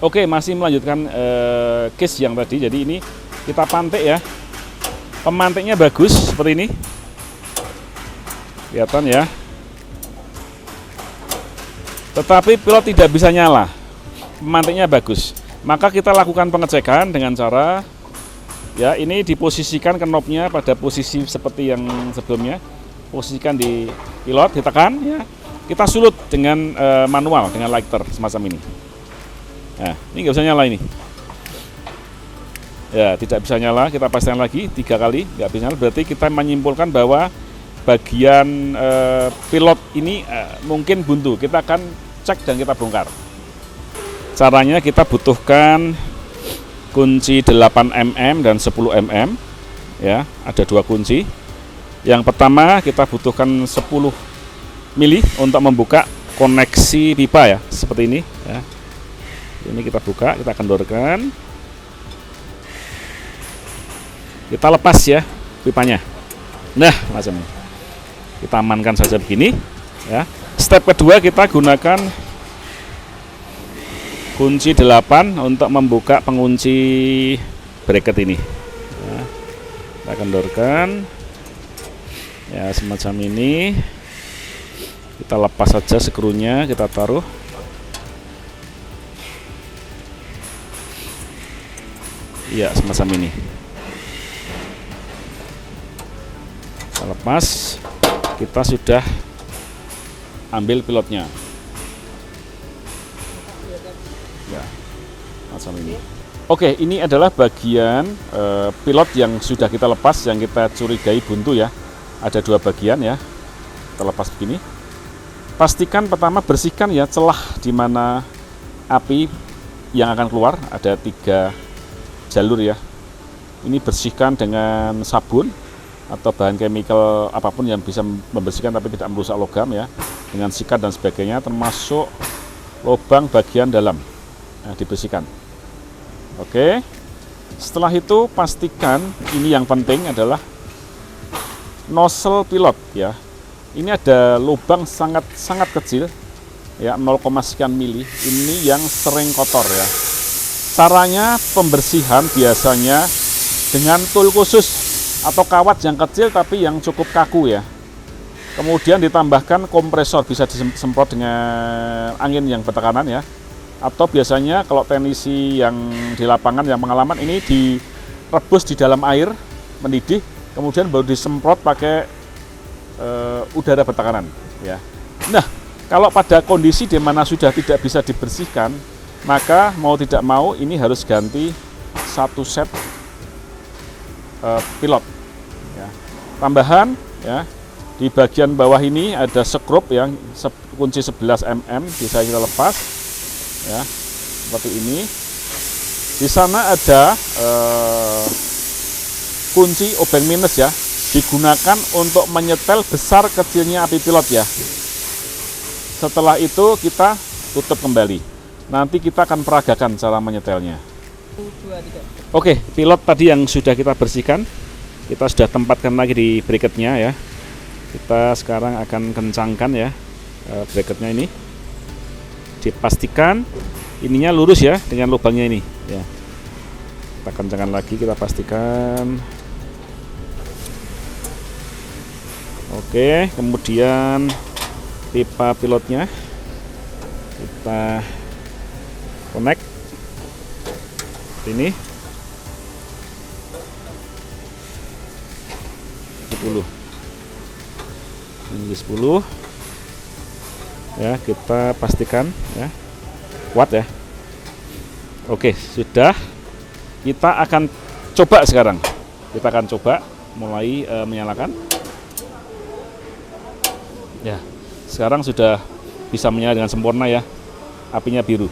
Oke, masih melanjutkan case yang tadi. Jadi ini kita pantik ya. Pemantiknya bagus seperti ini. Kelihatan ya. Tetapi pilot tidak bisa nyala. Pemantiknya bagus. Maka kita lakukan pengecekan dengan cara ya, ini diposisikan knobnya pada posisi seperti yang sebelumnya. Posisikan di pilot, ditekan ya. Kita sulut dengan manual, dengan lighter semacam ini. Nah, ini nggak bisa nyala ini. Ya, tidak bisa nyala. Kita pastikan lagi 3 kali, nggak bisa nyala. Berarti kita menyimpulkan bahwa bagian pilot ini mungkin buntu. Kita akan cek dan kita bongkar. Caranya kita butuhkan kunci 8 mm dan 10 mm. Ya, ada 2 kunci. Yang pertama kita butuhkan 10 mili untuk membuka koneksi pipa ya, seperti ini ya. Ini kita buka, kita kendorkan, kita lepas ya pipanya. Nah, macam ini. Kita amankan saja begini ya. Step kedua kita gunakan kunci 8 untuk membuka pengunci bracket ini ya. Kita kendorkan ya, semacam ini. Kita lepas saja skrunya, kita taruh. Ya, semacam ini. Kita lepas. Kita sudah ambil pilotnya. Ya, macam ini. Oke, ini adalah bagian pilot yang sudah kita lepas, yang kita curigai buntu ya. Ada 2 bagian ya. Kita lepas begini. Pastikan pertama bersihkan ya celah di mana api yang akan keluar, ada 3 jalur ya. Ini bersihkan dengan sabun atau bahan chemical apapun yang bisa membersihkan tapi tidak merusak logam ya, dengan sikat dan sebagainya, termasuk lubang bagian dalam. Nah, dibersihkan. Oke. Setelah itu pastikan ini yang penting adalah nozzle pilot ya. Ini ada lubang sangat kecil ya, 0, sekian mili. Ini yang sering kotor ya. Caranya pembersihan biasanya dengan tool khusus atau kawat yang kecil tapi yang cukup kaku ya. Kemudian ditambahkan kompresor, bisa disemprot dengan angin yang bertekanan ya. Atau biasanya kalau teknisi yang di lapangan yang pengalaman, ini direbus di dalam air mendidih, kemudian baru disemprot pakai udara bertekanan ya. Nah, kalau pada kondisi di mana sudah tidak bisa dibersihkan, maka mau tidak mau ini harus ganti 1 set pilot ya. Tambahan ya, di bagian bawah ini ada skrup yang kunci 11 mm, bisa kita lepas ya, seperti ini. Di sana ada kunci obeng minus ya, digunakan untuk menyetel besar kecilnya api pilot ya. Setelah itu kita tutup kembali. Nanti kita akan peragakan cara menyetelnya. Oke, pilot tadi yang sudah kita bersihkan, kita sudah tempatkan lagi di bracketnya ya. Kita sekarang akan kencangkan ya bracketnya ini. Dipastikan ininya lurus ya dengan lubangnya ini ya. Kita kencangkan lagi, kita pastikan. Oke, kemudian pipa pilotnya kita connect ini 10 ini 10 ya, kita pastikan ya kuat ya. Oke, sudah. Kita akan coba sekarang. Kita akan coba mulai menyalakan. Ya, sekarang sudah bisa menyala dengan sempurna ya, apinya biru.